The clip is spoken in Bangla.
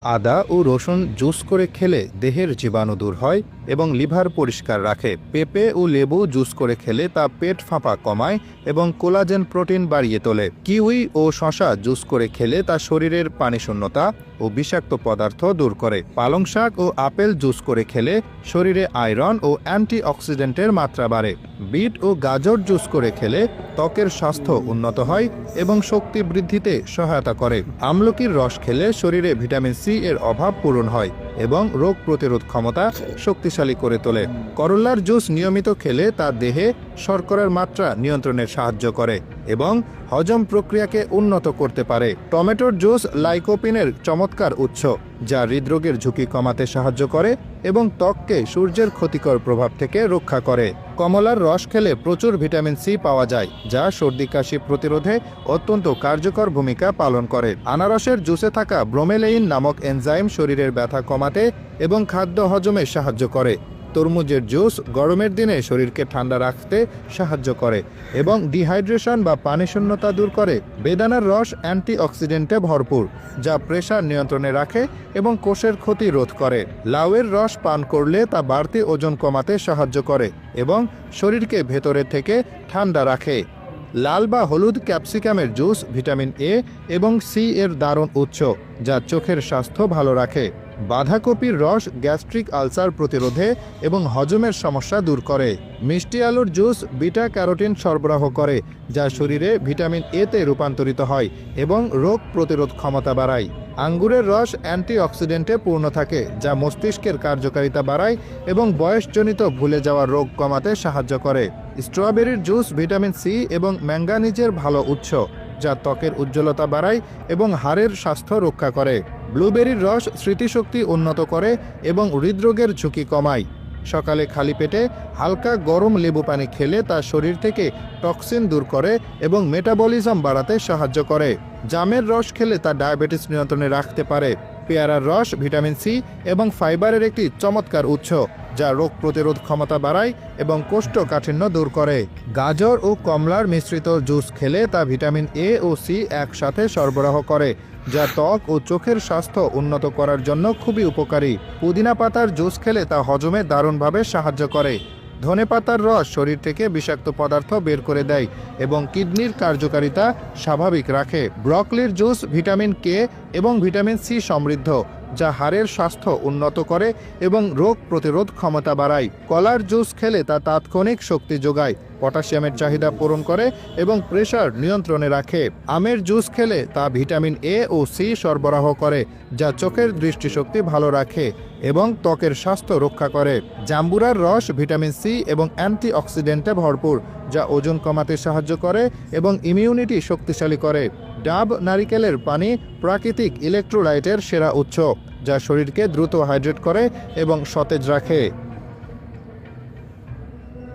আদা ও রসুন জুস করে খেলে দেহের জীবাণু দূর হয় এবং লিভার পরিষ্কার রাখে। পেঁপে ও লেবু জুস করে খেলে তা পেট ফাঁপা কমায় এবং কোলাজেন প্রোটিন বাড়িয়ে তোলে। কিউই ও শসা জুস করে খেলে তা শরীরের পানিশূন্যতা ও বিষাক্ত পদার্থ দূর করে। পালং শাক ও আপেল জুস করে খেলে শরীরে আয়রন ও অ্যান্টিঅক্সিডেন্টের মাত্রা বাড়ে। বিট ও গাজর জুস করে খেলে ত্বকের স্বাস্থ্য উন্নত হয় এবং শক্তি বৃদ্ধিতে সহায়তা করে। আমলকির রস খেলে শরীরে ভিটামিন সি এর অভাব পূরণ হয় এবং রোগ প্রতিরোধ ক্ষমতা শক্তিশালী করে তোলে। করল্লার জুস নিয়মিত খেলে তা দেহে শর্করার মাত্রা নিয়ন্ত্রণে সাহায্য করে এবং হজম প্রক্রিয়াকে উন্নত করতে পারে। টমেটোর জুস লাইকোপিনের চমৎকার উৎস, যা হৃদরোগের ঝুঁকি কমাতে সাহায্য করে এবং ত্বককে সূর্যের ক্ষতিকর প্রভাব থেকে রক্ষা করে। কমলার রস খেলে প্রচুর ভিটামিন সি পাওয়া যায়, যা সর্দি কাশি প্রতিরোধে অত্যন্ত কার্যকর ভূমিকা পালন করে। আনারসের জুসে থাকা ব্রোমেলেইন নামক এনজাইম শরীরের ব্যথা কমাতে এবং খাদ্য হজমে সাহায্য করে। তরমুজের জুস গরমের দিনে শরীরকে ঠান্ডা রাখতে সাহায্য করে এবং ডিহাইড্রেশন বা পানিশূন্যতা দূর করে। বেদানার রস অ্যান্টিঅক্সিডেন্টে ভরপুর, যা প্রেসার নিয়ন্ত্রণে রাখে এবং কোষের ক্ষতি রোধ করে। লাউয়ের রস পান করলে তা বাড়তি ওজন কমাতে সাহায্য করে এবং শরীরকে ভেতরে থেকে ঠান্ডা রাখে। লাল বা হলুদ ক্যাপসিকামের জুস ভিটামিন এ এবং সি এর দারুণ উৎস, যা চোখের স্বাস্থ্য ভালো রাখে। বাঁধাকপির রস গ্যাস্ট্রিক আলসার প্রতিরোধে এবং হজমের সমস্যা দূর করে। মিষ্টি আলুর জুস বিটা ক্যারোটিন সরবরাহ করে, যা শরীরে ভিটামিন এতে রূপান্তরিত হয় এবং রোগ প্রতিরোধ ক্ষমতা বাড়ায়। আঙ্গুরের রস অ্যান্টিঅক্সিডেন্টে পূর্ণ থাকে, যা মস্তিষ্কের কার্যকারিতা বাড়ায় এবং বয়সজনিত ভুলে যাওয়া রোগ কমাতে সাহায্য করে। স্ট্রবেরির জুস ভিটামিন সি এবং ম্যাঙ্গানিজের ভালো উৎস, যা ত্বকের উজ্জ্বলতা বাড়ায় এবং হাড়ের স্বাস্থ্য রক্ষা করে। ব্লুবেরির রস স্মৃতিশক্তি উন্নত করে এবং হৃদরোগের ঝুঁকি কমায়। সকালে খালি পেটে হালকা গরম লেবু পানি খেলে তা শরীর থেকে টক্সিন দূর করে এবং মেটাবলিজম বাড়াতে সাহায্য করে। জামের রস খেলে তা ডায়াবেটিস নিয়ন্ত্রণে রাখতে পারে। পেয়ারার রস ভিটামিন সি এবং ফাইবারের একটি চমৎকার উৎস, যা রোগ প্রতিরোধ ক্ষমতা বাড়ায় এবং কোষ্ঠকাঠিন্য দূর করে। গাজর ও কমলার মিশ্রিত জুস খেলে তা ভিটামিন এ ও সি একসাথে সরবরাহ করে, যা ত্বক ও চোখের স্বাস্থ্য উন্নত করার জন্য খুবই উপকারী। পুদিনা পাতার জুস খেলে তা হজমে দারুণভাবে সাহায্য করে। ধনেপাতার রস শরীর থেকে বিষাক্ত পদার্থ বের করে দেয় এবং কিডনির কার্যকারিতা স্বাভাবিক রাখে। ব্রকলির জুস ভিটামিন কে এবং ভিটামিন সি সমৃদ্ধ, যা হাড়ের স্বাস্থ্য উন্নত করে এবং রোগ প্রতিরোধ ক্ষমতা বাড়ায়। কলার জুস খেলে তা তাৎক্ষণিক শক্তি যোগায়, পটাশিয়ামের চাহিদা পূরণ করে এবং প্রেসার নিয়ন্ত্রণে রাখে। আমের জুস খেলে তা ভিটামিন এ ও সি সরবরাহ করে, যা চোখের দৃষ্টিশক্তি ভালো রাখে এবং ত্বকের স্বাস্থ্য রক্ষা করে। জাম্বুরার রস ভিটামিন সি এবং অ্যান্টিঅক্সিডেন্টে ভরপুর, যা ওজন কমাতে সাহায্য করে এবং ইমিউনিটি শক্তিশালী করে। ডাব নারিকেলের পানি প্রাকৃতিক ইলেকট্রোলাইটের সেরা উৎস, যা শরীরকে দ্রুত হাইড্রেট করে এবং সতেজ রাখে।